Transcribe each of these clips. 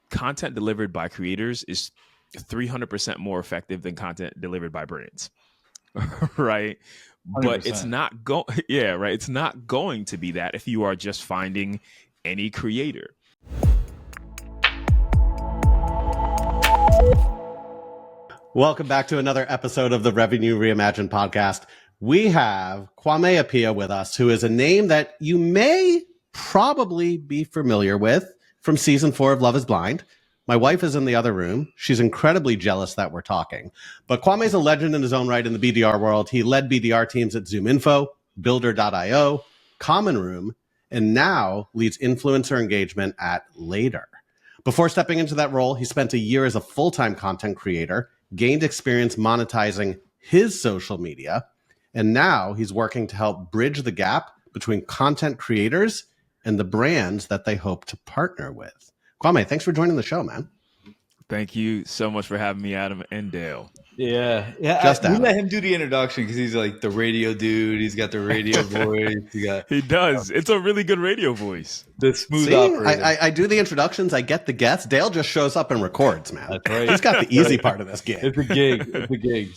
content delivered by creators is 300% more effective than content delivered by brands. Right. 100%. But it's not right. It's not going to be that if you are just finding any creator. Welcome back to another episode of the Revenue Reimagined podcast. We have Kwame Appiah with us, who is a name that you may probably be familiar with from season 4 of Love is Blind. My wife is in the other room. She's incredibly jealous that we're talking. But Kwame's a legend in his own right in the BDR world. He led BDR teams at ZoomInfo, Builder.io, Common Room, and now leads influencer engagement at Later. Before stepping into that role, he spent a year as a full-time content creator, gained experience monetizing his social media, and now he's working to help bridge the gap between content creators and the brands that they hope to partner with. Kwame, thanks for joining the show, man. Thank you so much for having me, Adam and Dale. Yeah. We let him do the introduction because he's like the radio dude. He's got the radio voice. He does. It's a really good radio voice. The smooth operator. I do the introductions. I get the guests. Dale just shows up and records, man. That's right. He's got the easy part of this gig. It's a gig. It's a gig.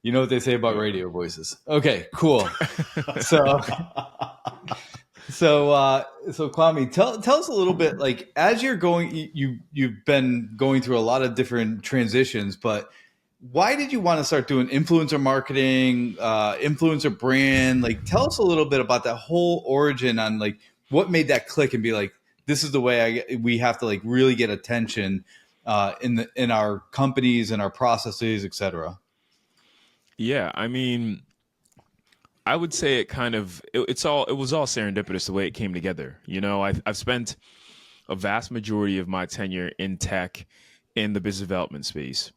You know what they say about radio voices. Okay, cool. So Kwame, tell us a little bit, like, as you're going, you've been going through a lot of different transitions, but why did you want to start doing influencer marketing, influencer brand? Like, tell us a little bit about that whole origin on like what made that click and be like, this is the way we have to like really get attention in our companies and our processes, et cetera. Yeah, I mean, I would say it was all serendipitous the way it came together. You know, I've spent a vast majority of my tenure in tech in the business development space,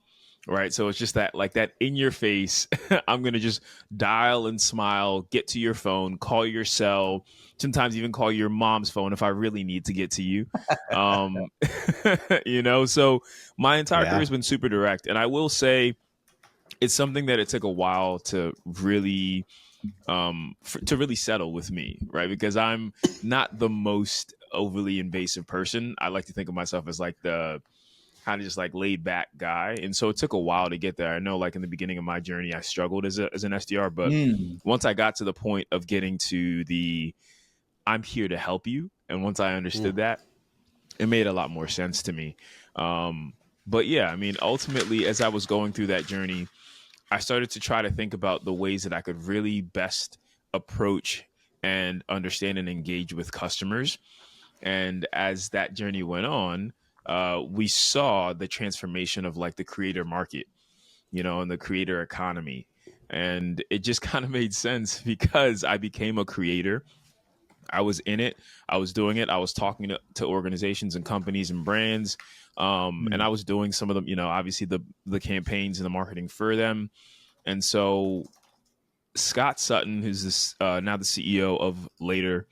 right? So it's just that in your face, I'm going to just dial and smile, get to your phone, call your cell, sometimes even call your mom's phone if I really need to get to you. So my entire career has been super direct. And I will say it's something that it took a while to really settle with me, right? Because I'm not the most overly invasive person. I like to think of myself as like the kind of just like laid back guy. And so it took a while to get there. I know like in the beginning of my journey, I struggled as an SDR, but once I got to the point of getting to I'm here to help you. And once I understood that, it made a lot more sense to me. But yeah, I mean, ultimately, as I was going through that journey, I started to try to think about the ways that I could really best approach and understand and engage with customers. And as that journey went on, we saw the transformation of like the creator market, and the creator economy. And it just kind of made sense because I became a creator. I was in it. I was doing it. I was talking to organizations and companies and brands. And I was doing some of them, obviously the campaigns and the marketing for them. And so Scott Sutton, who's now the CEO of Later,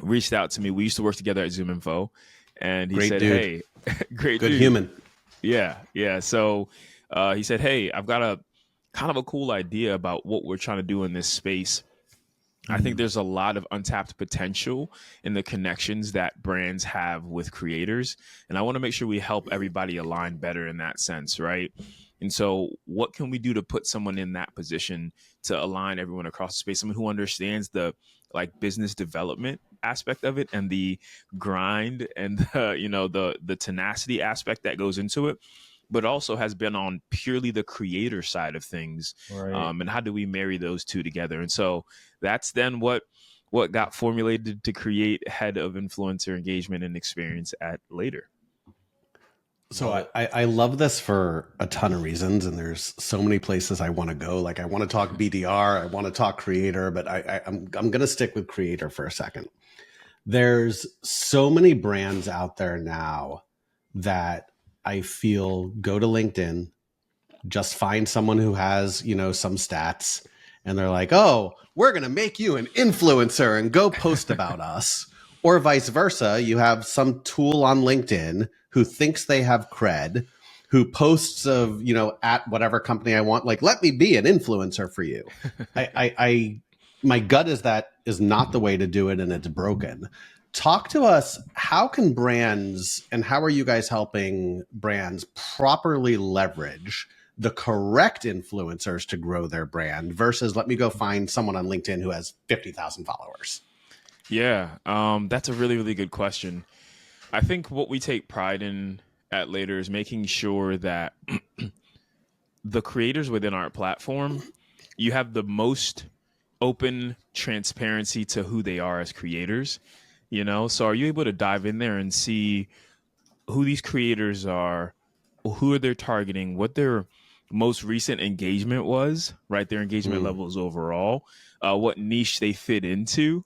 reached out to me. We used to work together at ZoomInfo, and he said, "Hey, great good dude. Human." Yeah. So he said, "Hey, I've got a kind of a cool idea about what we're trying to do in this space. I think there's a lot of untapped potential in the connections that brands have with creators. And I want to make sure we help everybody align better in that sense, right? And so what can we do to put someone in that position to align everyone across the space? Someone who understands the like business development aspect of it and the grind and the tenacity aspect that goes into it, but also has been on purely the creator side of things. Right. And how do we marry those two together?" And so that's then what got formulated to create head of influencer engagement and experience at Later. So I love this for a ton of reasons, and there's so many places I want to go. Like I want to talk BDR, I want to talk creator, but I'm going to stick with creator for a second. There's so many brands out there now that I feel go to LinkedIn, just find someone who has, some stats, and they're like, "Oh, we're going to make you an influencer and go post about us." Or vice versa. You have some tool on LinkedIn who thinks they have cred, who posts of, at whatever company I want, like, "Let me be an influencer for you." My gut is that is not the way to do it, and it's broken. talk to us. How can brands, and how are you guys helping brands properly leverage the correct influencers to grow their brand versus let me go find someone on LinkedIn who has 50,000 followers? Yeah, that's a really, really good question. I think what we take pride in at Later is making sure that the creators within our platform, you have the most open transparency to who they are as creators. So are you able to dive in there and see who these creators are, who are they targeting, what their most recent engagement was, right? Their engagement levels overall, what niche they fit into,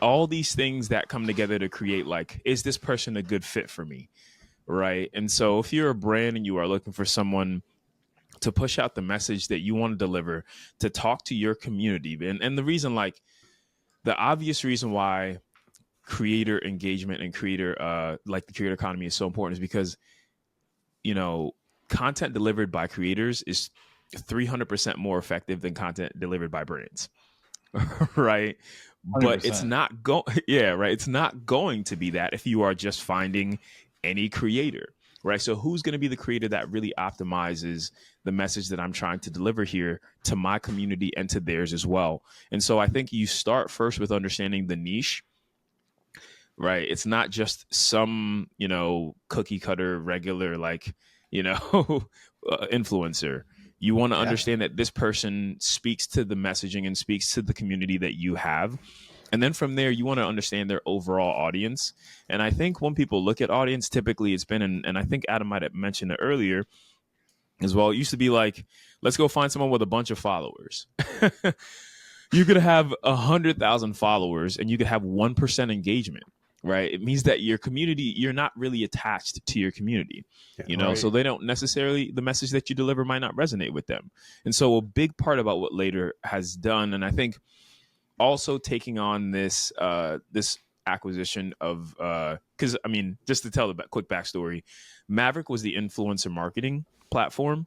all these things that come together to create, like, is this person a good fit for me, right? And so if you're a brand and you are looking for someone to push out the message that you want to deliver, to talk to your community, and the reason, like, the obvious reason why creator engagement and creator like the creator economy is so important is because content delivered by creators is 300% more effective than content delivered by brands. Right, 100%. but it's not right, it's not going to be that if you are just finding any creator, right? So who's going to be the creator that really optimizes the message that I'm trying to deliver here to my community and to theirs as well? And so I think you start first with understanding the niche. Right. It's not just some, cookie cutter, regular, like, influencer. You want to understand that this person speaks to the messaging and speaks to the community that you have. And then from there, you want to understand their overall audience. And I think when people look at audience, typically it's been, and I think Adam might have mentioned it earlier as well. It used to be like, let's go find someone with a bunch of followers. You could have 100,000 followers and you could have 1% engagement. Right. It means that your community, you're not really attached to your community, Right. so they don't necessarily, the message that you deliver might not resonate with them. And so a big part about what Later has done, and I think also taking on this acquisition of, because I mean, just to tell the quick backstory, Maverick was the influencer marketing platform.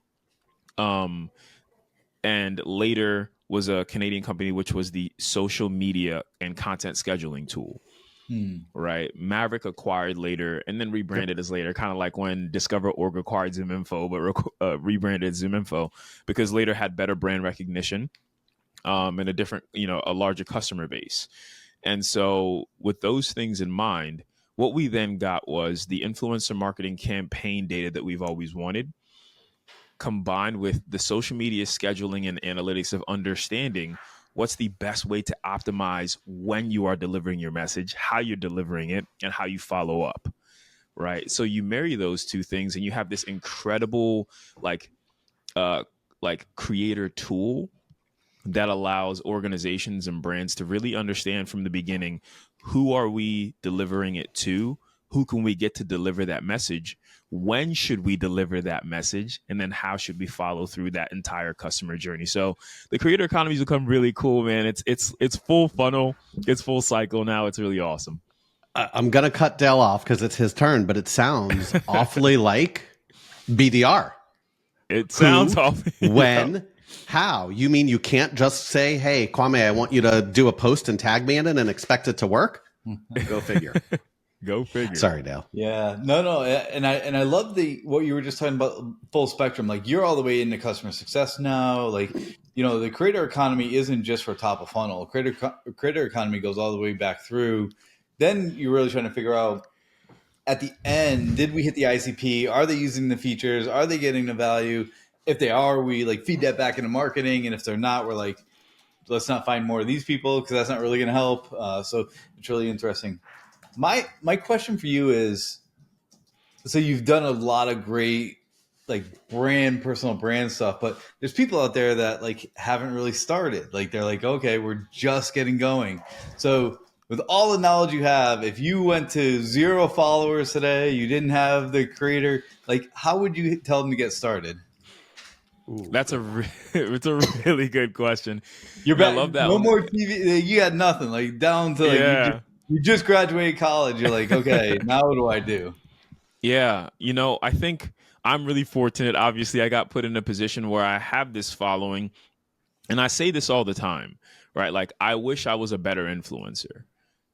And Later was a Canadian company, which was the social media and content scheduling tool. Right. Maverick acquired Later and then rebranded as Later, kind of like when Discover.org acquired ZoomInfo, but rebranded ZoomInfo because Later had better brand recognition and a different, a larger customer base. And so with those things in mind, what we then got was the influencer marketing campaign data that we've always wanted, combined with the social media scheduling and analytics of understanding what's the best way to optimize when you are delivering your message, how you're delivering it, and how you follow up. Right. So you marry those two things and you have this incredible like creator tool that allows organizations and brands to really understand from the beginning, who are we delivering it to? Who can we get to deliver that message? When should we deliver that message? And then how should we follow through that entire customer journey? So the creator economy's become really cool, man. It's full funnel. It's full cycle now. It's really awesome. I'm going to cut Dale off because it's his turn, but it sounds awfully like BDR. It sounds awfully. When? How? You mean you can't just say, hey, Kwame, I want you to do a post and tag me in it and expect it to work? Go figure. Go figure. Sorry, Dale. Yeah, no, and I love what you were just talking about, full spectrum. Like you're all the way into customer success now. Like the creator economy isn't just for top of funnel. Creator economy goes all the way back through. Then you're really trying to figure out at the end, did we hit the ICP? Are they using the features? Are they getting the value? If they are, we like feed that back into marketing, and if they're not, we're like, let's not find more of these people because that's not really going to help. So it's really interesting. My question for you is, so you've done a lot of great like personal brand stuff, but there's people out there that like haven't really started. Like they're like, okay, we're just getting going. So with all the knowledge you have, if you went to 0 followers today, you didn't have the creator, like how would you tell them to get started? Ooh, it's a really good question. You're back. I love that. No more TV. You had nothing. Like down to like you just graduated college. You're like, okay, now what do I do? Yeah, I think I'm really fortunate. Obviously, I got put in a position where I have this following, and I say this all the time, right? Like, I wish I was a better influencer.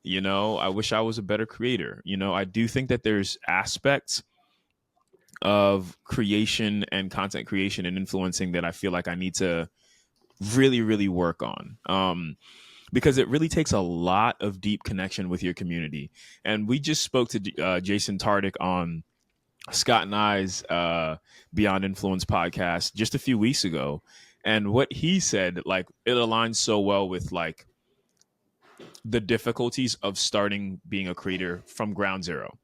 I wish I was a better creator. I do think that there's aspects of creation and content creation and influencing that I feel like I need to really, really work on. Because it really takes a lot of deep connection with your community. And we just spoke to Jason Tardik on Scott and I's Beyond Influence podcast just a few weeks ago. And what he said, like, it aligns so well with like the difficulties of starting being a creator from ground zero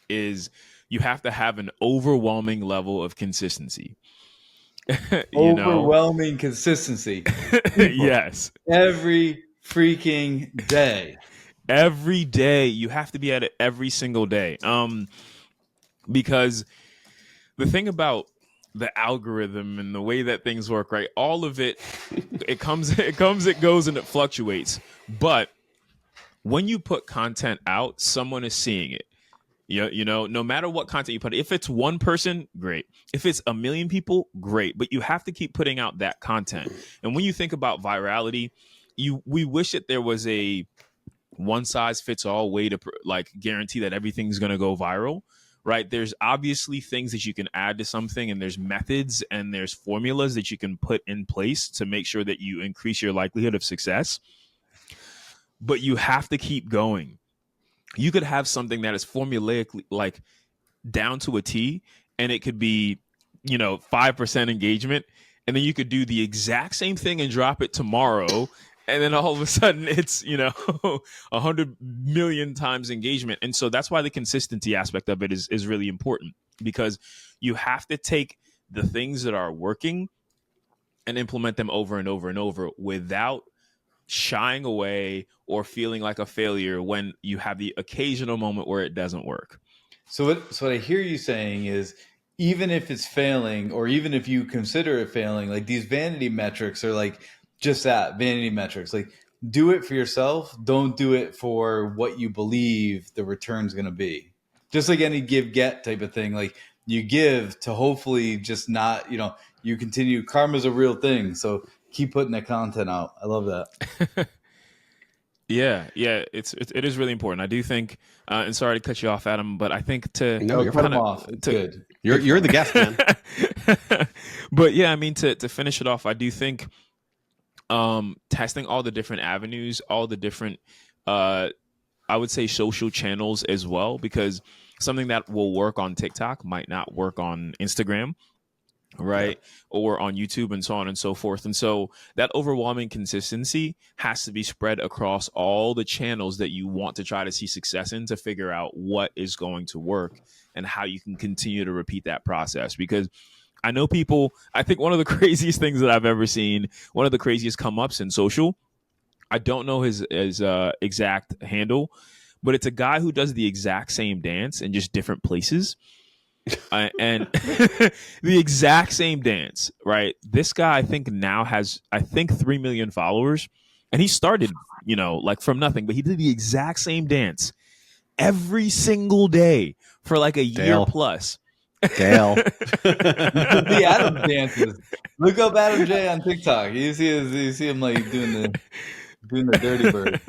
is you have to have an overwhelming level of consistency. Overwhelming consistency. Yes. Every freaking day. Every day. You have to be at it every single day. Because the thing about the algorithm and the way that things work, right? All of it, it comes, it goes, and it fluctuates. But when you put content out, someone is seeing it. No matter what content you put, if it's one person, great. If it's a million people, great. But you have to keep putting out that content. And when you think about virality, we wish that there was a one size fits all way to like guarantee that everything's going to go viral, right? There's obviously things that you can add to something, and there's methods and there's formulas that you can put in place to make sure that you increase your likelihood of success. But you have to keep going. You could have something that is formulaically like down to a T, and it could be, 5% engagement. And then you could do the exact same thing and drop it tomorrow. And then all of a sudden it's, 100 million times engagement. And so that's why the consistency aspect of it is really important, because you have to take the things that are working and implement them over and over and over without shying away or feeling like a failure when you have the occasional moment where it doesn't work. So what I hear you saying is, even if it's failing, or even if you consider it failing, like these vanity metrics are like just that, vanity metrics. Like, do it for yourself. Don't do it for what you believe the return's going to be. Just like any give get type of thing. Like, you give to hopefully just not, you continue. Karma's a real thing. So keep putting that content out. I love that. Yeah, it is really important. I do think, and sorry to cut you off, Adam, but I think to cut him off. It's good. You're the guest, man. But yeah, I mean, to finish it off, I do think testing all the different avenues, all the different, I would say, social channels as well, because something that will work on TikTok might not work on Instagram, right? Yeah. Or on YouTube, and so on and so forth. And so that overwhelming consistency has to be spread across all the channels that you want to try to see success in, to figure out what is going to work and how you can continue to repeat that process. Because I know people, I think one of the craziest things that I've ever seen, one of the craziest come ups in social, I don't know his exact handle, but it's a guy who does the exact same dance in just different places. And the exact same dance, right? This guy, I think, now has 3 million followers, and he started, like from nothing, but he did the exact same dance every single day for like a year plus. Dale. The Adam dances. Look up Adam J on TikTok. You see him like doing the dirty bird.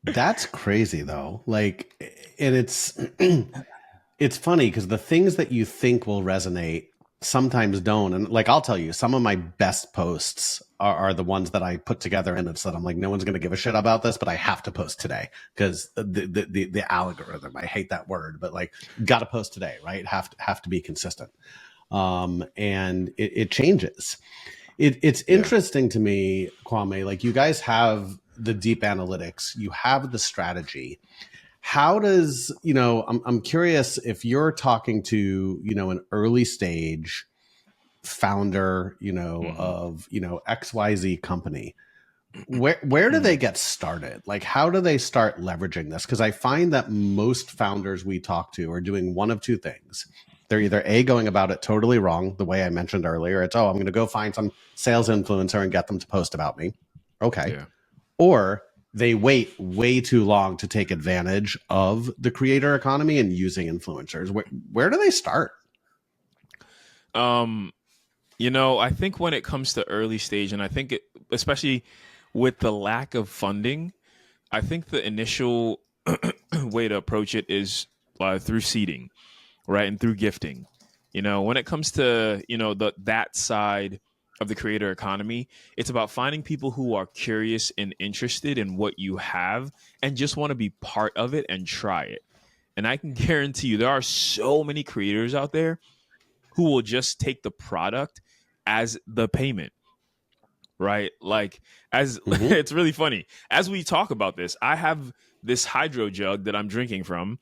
That's crazy though. Like, and it's funny because the things that you think will resonate sometimes don't. And like, I'll tell you, some of my best posts are the ones that I put together, and it's that I'm like, no one's going to give a shit about this, but I have to post today because the algorithm, I hate that word, but like, got to post today, right? Have to be consistent. And it changes. It's interesting to me, Kwame, like you guys have the deep analytics, you have the strategy. How does, I'm curious if you're talking to, an early stage founder, of, XYZ company, where do they get started? Like, how do they start leveraging this? Because I find that most founders we talk to are doing one of two things. They're either going about it totally wrong, the way I mentioned earlier. It's, I'm going to go find some sales influencer and get them to post about me. Okay. Yeah. Or they wait way too long to take advantage of the creator economy and using influencers. Where do they start? I think when it comes to early stage, and I think especially with the lack of funding, I think the initial way to approach it is through seeding, right, and through gifting. When it comes to that side of the creator economy, it's about finding people who are curious and interested in what you have and just want to be part of it and try it. And I can guarantee you there are so many creators out there who will just take the product as the payment, right? Like, as it's really funny. As we talk about this, I have this hydro jug that I'm drinking from.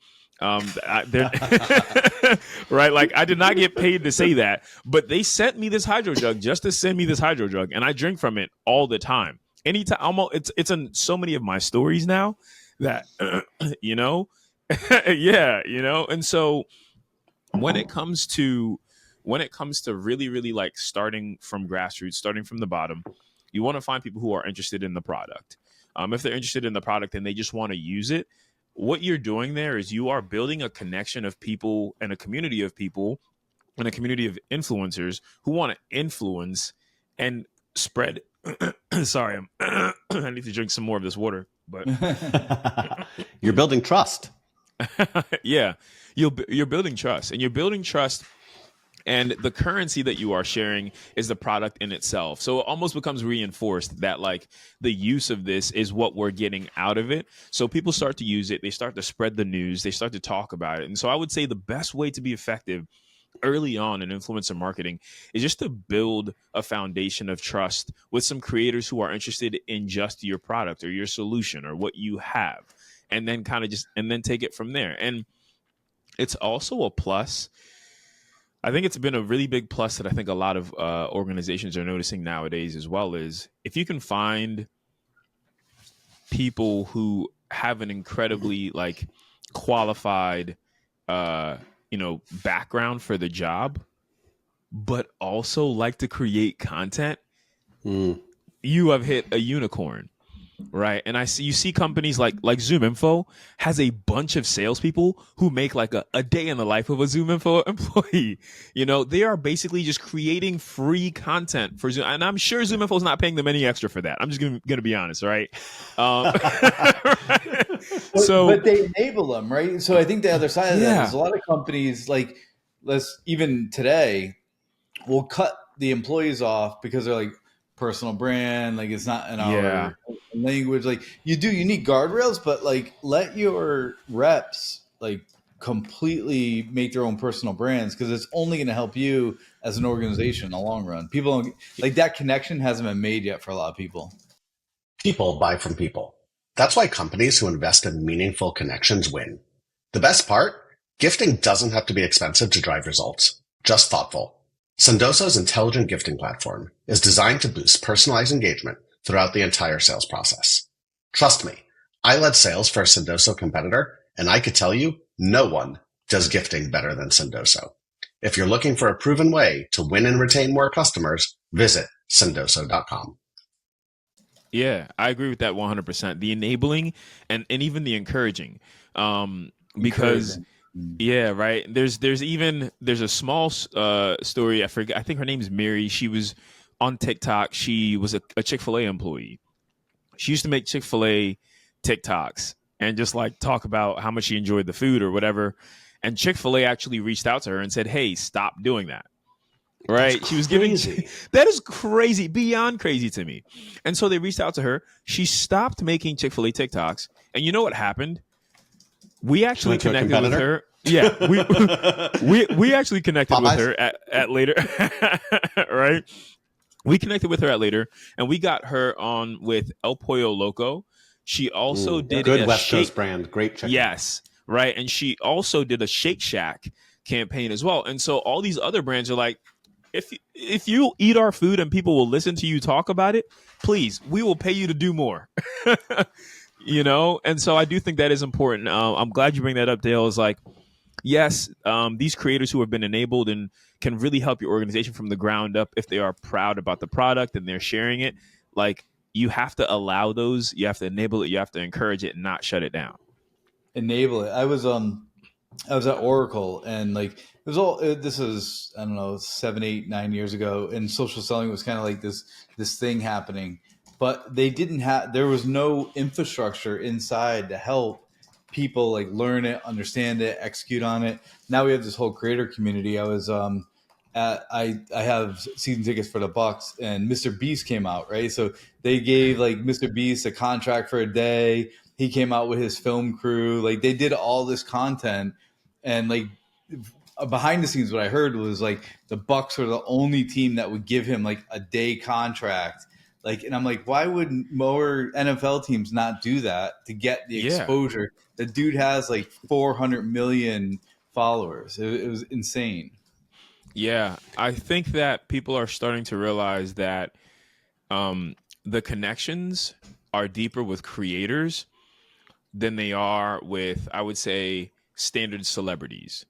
Right? Like, I did not get paid to say that, but they sent me this hydro jug just to send me this hydro jug, and I drink from it all the time. Anytime, almost, it's in so many of my stories now that yeah, and so when it comes to really, really like starting from grassroots, starting from the bottom, you want to find people who are interested in the product. If they're interested in the product and they just want to use it, what you're doing there is you are building a connection of people and a community of people and a community of influencers who want to influence and spread. Sorry, I need to drink some more of this water, but you're building trust. Yeah, you're building trust, and you're building trust. And the currency that you are sharing is the product in itself. So it almost becomes reinforced that like the use of this is what we're getting out of it. So people start to use it. They start to spread the news. They start to talk about it. And so I would say the best way to be effective early on in influencer marketing is just to build a foundation of trust with some creators who are interested in just your product or your solution or what you have. And then take it from there. And it's also a plus. I think it's been a really big plus that I think a lot of organizations are noticing nowadays as well, is if you can find people who have an incredibly like qualified, background for the job, but also like to create content, you have hit a unicorn. Right. And you see companies like ZoomInfo has a bunch of salespeople who make like a day in the life of a ZoomInfo employee. They are basically just creating free content for Zoom. And I'm sure ZoomInfo is not paying them any extra for that. I'm just going to be honest. Right. Right? But they enable them. Right. So I think the other side of that is a lot of companies like even today will cut the employees off because they're like, personal brand, like it's not in our language. Like you need guardrails, but like let your reps like completely make their own personal brands, because it's only going to help you as an organization in the long run. People don't, like, that connection hasn't been made yet for a lot of people. People buy from people. That's why companies who invest in meaningful connections win. The best part? Gifting doesn't have to be expensive to drive results, just thoughtful. Sendoso's intelligent gifting platform is designed to boost personalized engagement throughout the entire sales process. Trust me, I led sales for a Sendoso competitor, and I could tell you no one does gifting better than Sendoso. If you're looking for a proven way to win and retain more customers, visit sendoso.com. Yeah, I agree with that 100%. The enabling and even the encouraging, because yeah, right. There's a small story. I forget. I think her name is Mary. She was on TikTok. She was a Chick-fil-A employee. She used to make Chick-fil-A TikToks and just like talk about how much she enjoyed the food or whatever. And Chick-fil-A actually reached out to her and said, "Hey, stop doing that." Right. She was giving, that is crazy, beyond crazy to me. And so they reached out to her. She stopped making Chick-fil-A TikToks. And you know what happened? We actually connected with her. Yeah, we actually connected with her at later, right? We connected with her at later, and we got her on with El Pollo Loco. She also did good West Coast brand, great chicken. Yes, right, and she also did a Shake Shack campaign as well. And so all these other brands are like, if you eat our food and people will listen to you talk about it, please, we will pay you to do more. And so I do think that is important. I'm glad you bring that up, Dale. Is like, yes, these creators who have been enabled and can really help your organization from the ground up if they are proud about the product and they're sharing it. Like, you have to allow those, you have to enable it, you have to encourage it and not shut it down. Enable it. I was at Oracle, and like this is, I don't know, 7, 8, 9 years ago, and social selling was kind of like this thing happening. but they didn't have. There was no infrastructure inside to help people like learn it, understand it, execute on it. Now we have this whole creator community. I have season tickets for the Bucks, and Mr. Beast came out, right? So they gave like Mr. Beast a contract for a day. He came out with his film crew. Like they did all this content, and like behind the scenes, what I heard was like the Bucks were the only team that would give him like a day contract. Like, and I'm like, why would more NFL teams not do that to get the exposure? The dude has like 400 million followers. It was insane. Yeah, I think that people are starting to realize that the connections are deeper with creators than they are with, I would say, standard celebrities.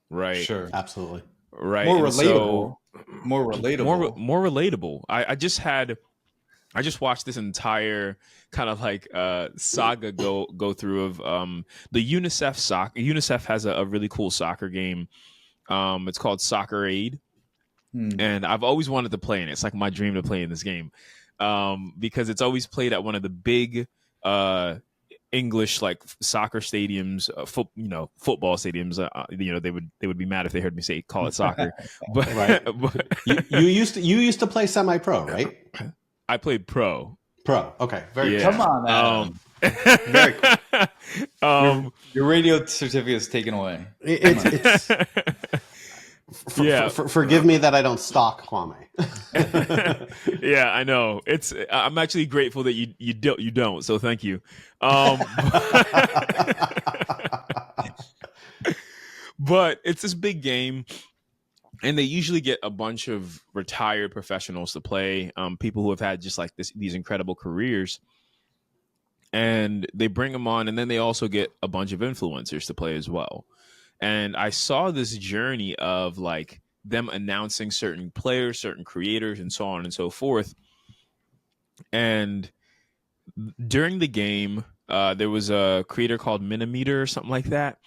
Right. Sure. Absolutely. Right. More relatable. More relatable. I just watched this entire kind of like saga go through of the UNICEF soccer. UNICEF has a really cool soccer game. It's called Soccer Aid. And I've always wanted to play in it. It's like my dream to play in this game because it's always played at one of the big English like soccer stadiums, football stadiums. They would be mad if they heard me say call it soccer. But, right. you used to play semi-pro, right? I played pro. Okay, very good. Come on, Adam. Very cool. Your radio certificate is taken away. Forgive me that I don't stalk Kwame. Yeah, I know. I'm actually grateful that you don't. So thank you. But it's this big game, and they usually get a bunch of retired professionals to play, people who have had just like these incredible careers, and they bring them on, and then they also get a bunch of influencers to play as well. And I saw this journey of like them announcing certain players, certain creators, and so on and so forth. And during the game, there was a creator called Minimeter or something like that,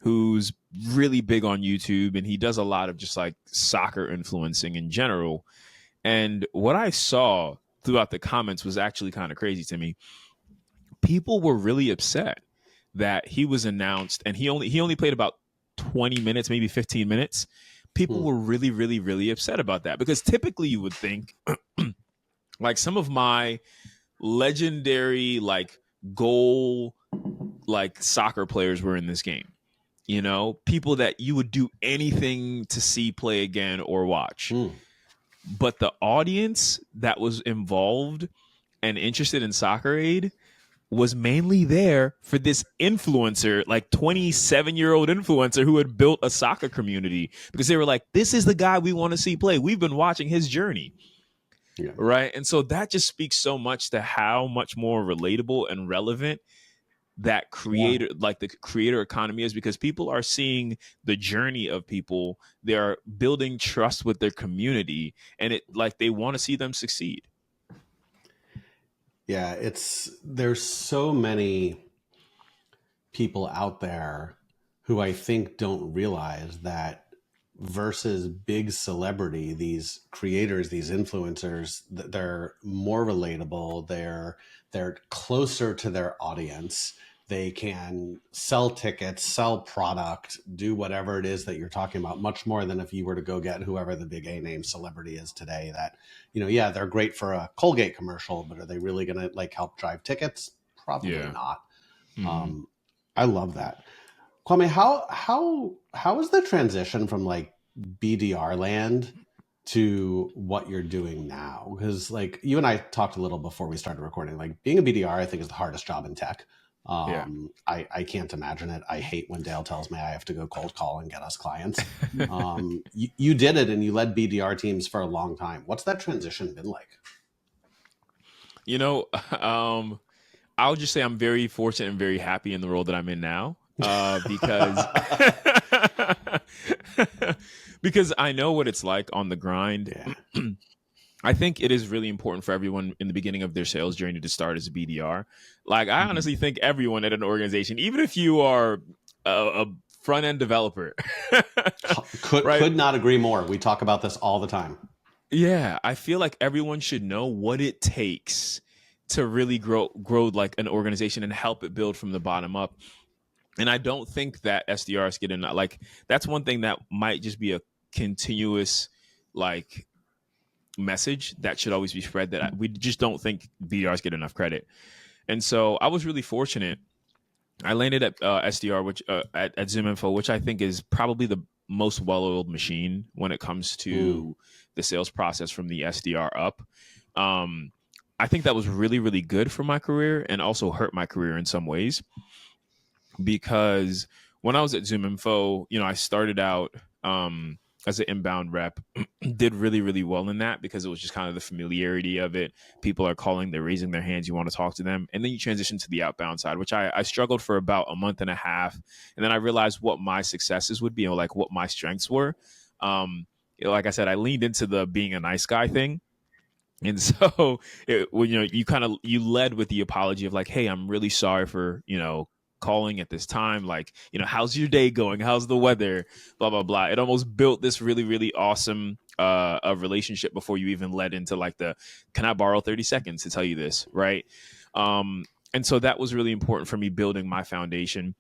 who's really big on YouTube, and he does a lot of just like soccer influencing in general. And what I saw throughout the comments was actually kind of crazy to me. People were really upset that he was announced, and he only played about 20 minutes, maybe 15 minutes. People were really, really, really upset about that, because typically you would think like some of my legendary like goal like soccer players were in this game. You know, people that you would do anything to see play again or watch. But the audience that was involved and interested in Soccer Aid was mainly there for this influencer, like 27-year-old influencer who had built a soccer community, because they were like, this is the guy we want to see play. We've been watching his journey. Yeah. Right. And so that just speaks so much to how much more relatable and relevant that creator, like the creator economy is, because people are seeing the journey of people. They're building trust with their community, and it like they want to see them succeed. Yeah, there's so many people out there who I think don't realize that versus big celebrity, these creators, these influencers, they're more relatable. They're closer to their audience. They can sell tickets, sell product, do whatever it is that you're talking about, much more than if you were to go get whoever the big A-name celebrity is today that, yeah, they're great for a Colgate commercial, but are they really going to like help drive tickets? Probably not. Mm-hmm. I love that. Kwame, how is the transition from like BDR land to what you're doing now? Because like you and I talked a little before we started recording, like being a BDR, I think is the hardest job in tech. I can't imagine it. I hate when Dale tells me I have to go cold call and get us clients. You did it, and you led BDR teams for a long time. What's that transition been like? I'll just say I'm very fortunate and very happy in the role that I'm in now, because because I know what it's like on the grind. Yeah. I think it is really important for everyone in the beginning of their sales journey to start as a BDR. Like, I honestly think everyone at an organization, even if you are a front-end developer, could not agree more. We talk about this all the time. Yeah, I feel like everyone should know what it takes to really grow like an organization and help it build from the bottom up. And I don't think that SDRs get enough. Like, that's one thing that might just be a continuous like message that should always be spread, that we just don't think BDRs get enough credit. And so I was really fortunate. I landed at SDR, which at ZoomInfo, which I think is probably the most well-oiled machine when it comes to the sales process from the SDR up. I think that was really, really good for my career, and also hurt my career in some ways, because when I was at ZoomInfo, I started out as an inbound rep, did really, really well in that because it was just kind of the familiarity of it. People are calling, they're raising their hands, you want to talk to them. And then you transition to the outbound side, which I struggled for about a month and a half. And then I realized what my successes would be, like what my strengths were. Like I said, I leaned into the being a nice guy thing. And so you led with the apology of like, hey, I'm really sorry for, calling at this time, like, how's your day going, how's the weather, blah blah blah. It almost built this really, really awesome a relationship before you even led into like the, can I borrow 30 seconds to tell you this, right? And so that was really important for me, building my foundation.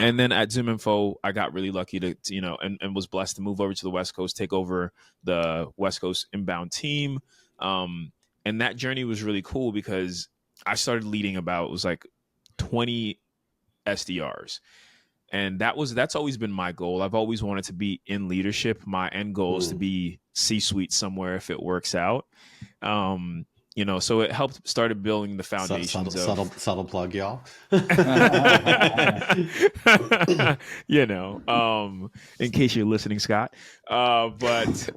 And then at ZoomInfo, I got really lucky to and was blessed to move over to the West Coast, take over the West Coast inbound team. And that journey was really cool because I started leading about, it was like 20 SDRs. And that's always been my goal. I've always wanted to be in leadership. My end goal is to be C-suite somewhere if it works out. So it helped started building the foundations. Subtle plug, y'all. In case you're listening, Scott. But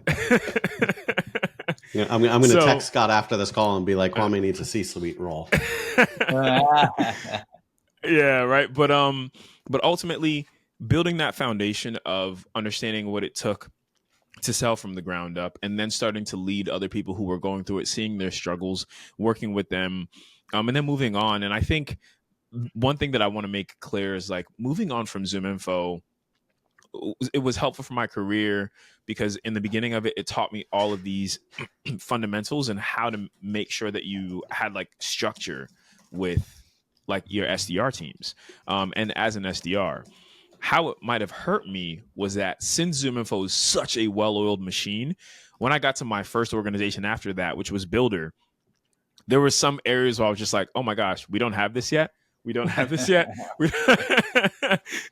I'm going to text Scott after this call and be like, Kwame needs a C-suite role. Yeah, right. But ultimately, building that foundation of understanding what it took to sell from the ground up, and then starting to lead other people who were going through it, seeing their struggles, working with them, and then moving on. And I think one thing that I want to make clear is like, moving on from ZoomInfo, it was helpful for my career because in the beginning of it, it taught me all of these fundamentals and how to make sure that you had like structure with like your SDR teams. And as an SDR, how it might have hurt me was that since ZoomInfo is such a well-oiled machine, when I got to my first organization after that, which was Builder, there were some areas where I was just like, oh my gosh, we don't have this yet. We don't have this yet.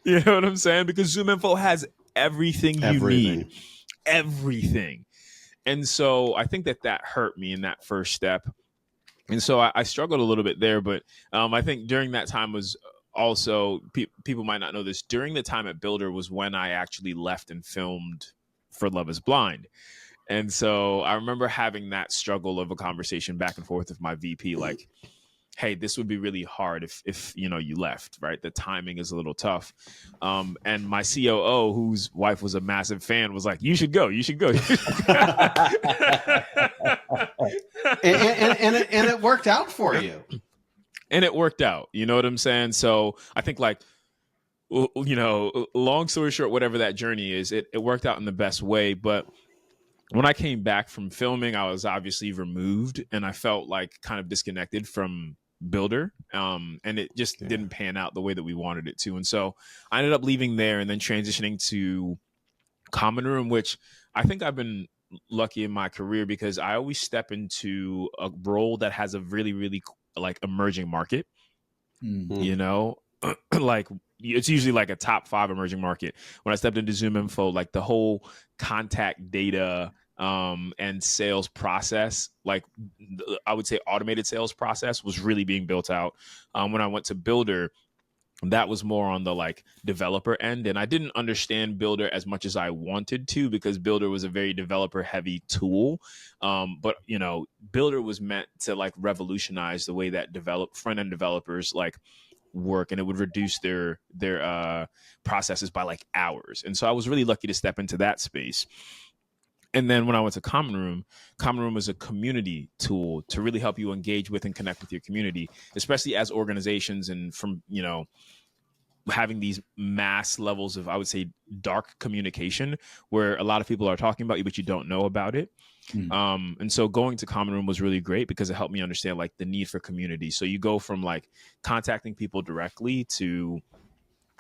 You know what I'm saying? Because ZoomInfo has everything you need. Everything. And so I think that hurt me in that first step. And so I struggled a little bit there, but I think during that time was also, people might not know this, during the time at Builder was when I actually left and filmed For Love is Blind. And so I remember having that struggle of a conversation back and forth with my VP, like, hey, this would be really hard if you left, right? The timing is a little tough. And my COO, whose wife was a massive fan, was like, you should go. and it worked out for you. And it worked out. You know what I'm saying? So I think like, long story short, whatever that journey is, it worked out in the best way. But when I came back from filming, I was obviously removed and I felt like kind of disconnected from Builder. And it just didn't pan out the way that we wanted it to. And so I ended up leaving there and then transitioning to Common Room, which I think I've been lucky in my career because I always step into a role that has a really, really like emerging market, like it's usually like a top 5 emerging market. When I stepped into ZoomInfo, like the whole contact data and sales process, like I would say automated sales process was really being built out. When I went to Builder, that was more on the like developer end. And I didn't understand Builder as much as I wanted to because Builder was a very developer heavy tool. But Builder was meant to like revolutionize the way that front end developers like work, and it would reduce their processes by like hours. And so I was really lucky to step into that space. And then when I went to Common Room is a community tool to really help you engage with and connect with your community, especially as organizations and from, having these mass levels of, I would say, dark communication where a lot of people are talking about you, but you don't know about it. And so going to Common Room was really great because it helped me understand like the need for community. So you go from like contacting people directly to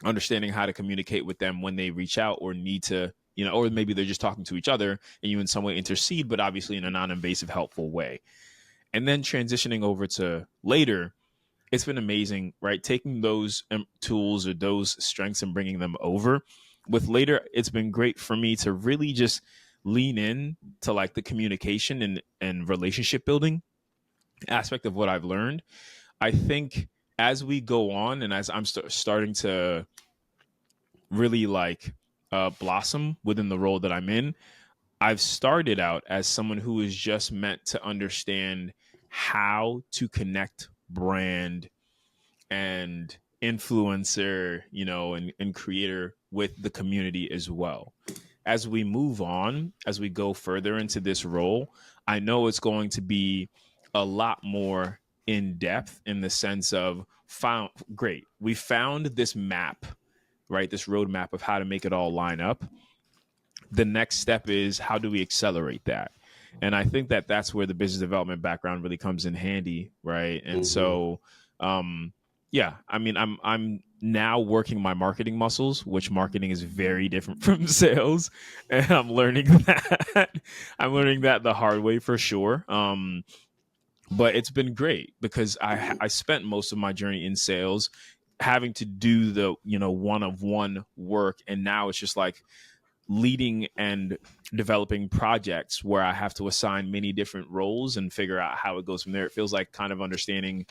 understanding how to communicate with them when they reach out or need to, or maybe they're just talking to each other and you in some way intercede, but obviously in a non-invasive, helpful way. And then transitioning over to later, it's been amazing, right? Taking those tools or those strengths and bringing them over. With later, it's been great for me to really just lean in to like the communication and relationship building aspect of what I've learned. I think as we go on and as I'm starting to really like blossom within the role that I'm in, I've started out as someone who is just meant to understand how to connect brand and influencer, and creator with the community as well. As we move on, as we go further into this role, I know it's going to be a lot more in depth in the sense of we found this map, right? This roadmap of how to make it all line up. The next step is how do we accelerate that? And I think that that's where the business development background really comes in handy, right? And so, yeah, I mean, I'm now working my marketing muscles, which marketing is very different from sales, and I'm learning that. I'm learning that the hard way for sure. But it's been great because I spent most of my journey in sales, having to do the one-of-one work, and now it's just like leading and developing projects where I have to assign many different roles and figure out how it goes from there. It feels like kind of understanding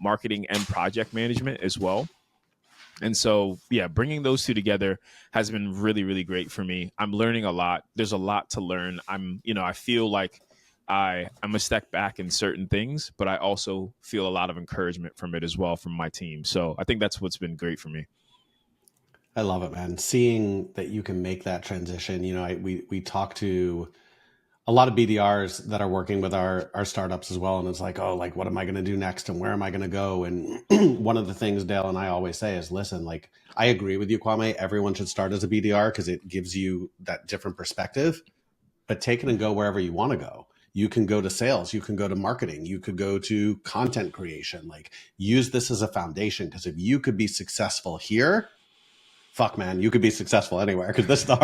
marketing and project management as well. And so, yeah, bringing those two together has been really, really great for me. I'm learning a lot. There's a lot to learn. I feel like I'm a step back in certain things, but I also feel a lot of encouragement from it as well from my team. So I think that's what's been great for me. I love it, man. Seeing that you can make that transition. We talk to a lot of BDRs that are working with our startups as well. And it's like, oh, like, what am I going to do next? And where am I going to go? And one of the things Dale and I always say is, listen, like, I agree with you, Kwame. Everyone should start as a BDR because it gives you that different perspective, but take it and go wherever you want to go. You can go to sales, you can go to marketing, you could go to content creation, like use this as a foundation. Because if you could be successful here, fuck, man, you could be successful anywhere because this is the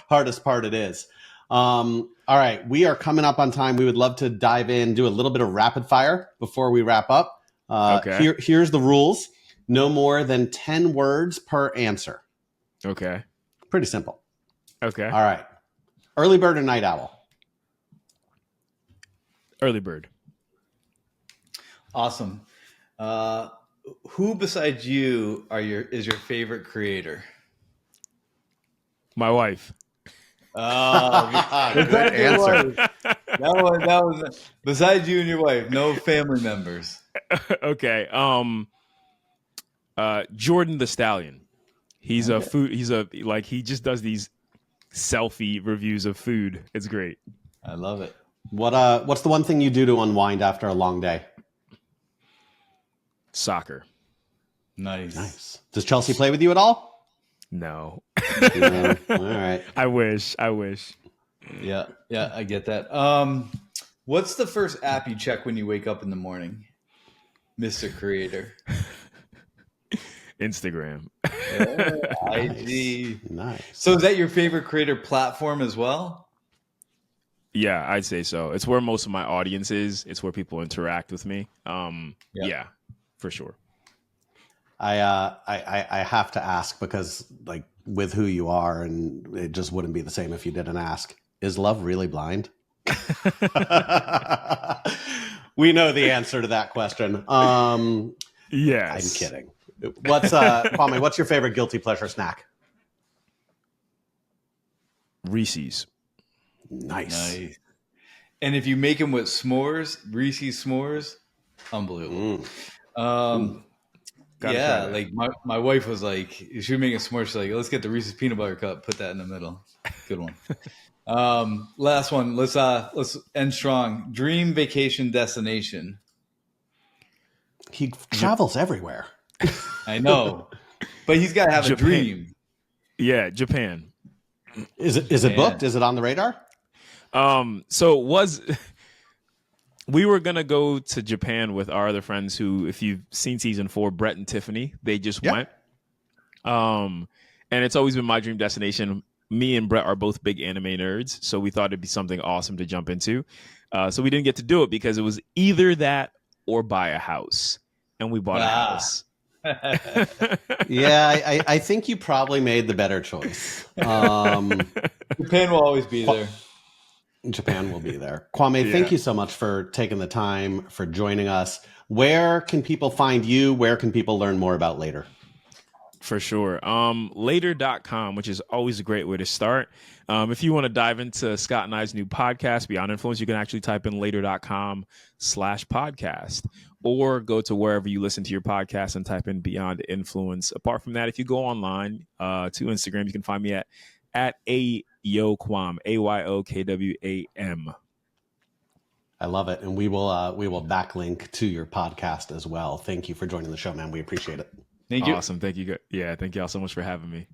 hardest part it is. All right, we are coming up on time. We would love to dive in, do a little bit of rapid fire before we wrap up. Okay. Here's the rules. No more than 10 words per answer. Okay. Pretty simple. Okay. All right. Early bird or night owl? Early bird. Awesome. Who besides you is your favorite creator? My wife. Oh, good answer. That was besides you and your wife, no family members. Okay. Jordan the Stallion. He's a food. He just does these selfie reviews of food. It's great. I love it. What's the one thing you do to unwind after a long day? Soccer. Nice. Does Chelsea play with you at all? No. No. All right. I wish. Yeah, I get that. What's the first app you check when you wake up in the morning, Mr. Creator? Instagram. IG. Nice. So is that your favorite creator platform as well? Yeah, I'd say so. It's where most of my audience is. It's where people interact with me. Yeah, for sure. I have to ask because, like, with who you are, and it just wouldn't be the same if you didn't ask. Is love really blind? We know the answer to that question. Yes. I'm kidding. Kwame, what's your favorite guilty pleasure snack? Reese's. Nice. And if you make them with s'mores, Reese's s'mores, unbelievable. Yeah, like my wife was like, she was making a s'more. She's like, let's get the Reese's peanut butter cup, put that in the middle. Good one. Last one. Let's end strong. Dream vacation destination. He travels everywhere. I know, But he's got to have Japan. a dream. Yeah, Japan. Is it booked? Is it on the radar? So it was. We were gonna go to Japan with our other friends who, if you've seen season 4, Brett and Tiffany, they just went. And it's always been my dream destination. Me and Brett are both big anime nerds, so we thought it'd be something awesome to jump into. So we didn't get to do it because it was either that or buy a house, and we bought a house. Yeah, I think you probably made the better choice. Japan will always be there. Japan will be there. Kwame, thank you so much for taking the time, for joining us. Where can people find you? Where can people learn more about Later? For sure. Later.com, which is always a great way to start. If you want to dive into Scott and I's new podcast, Beyond Influence, you can actually type in later.com/podcast or go to wherever you listen to your podcast and type in Beyond Influence. Apart from that, if you go online to Instagram, you can find me at AyoKwam, AYOKWAM. I love it. And we will backlink to your podcast as well. Thank you for joining the show, man. We appreciate it. Thank you. Awesome. Thank you. Yeah. Thank you all so much for having me.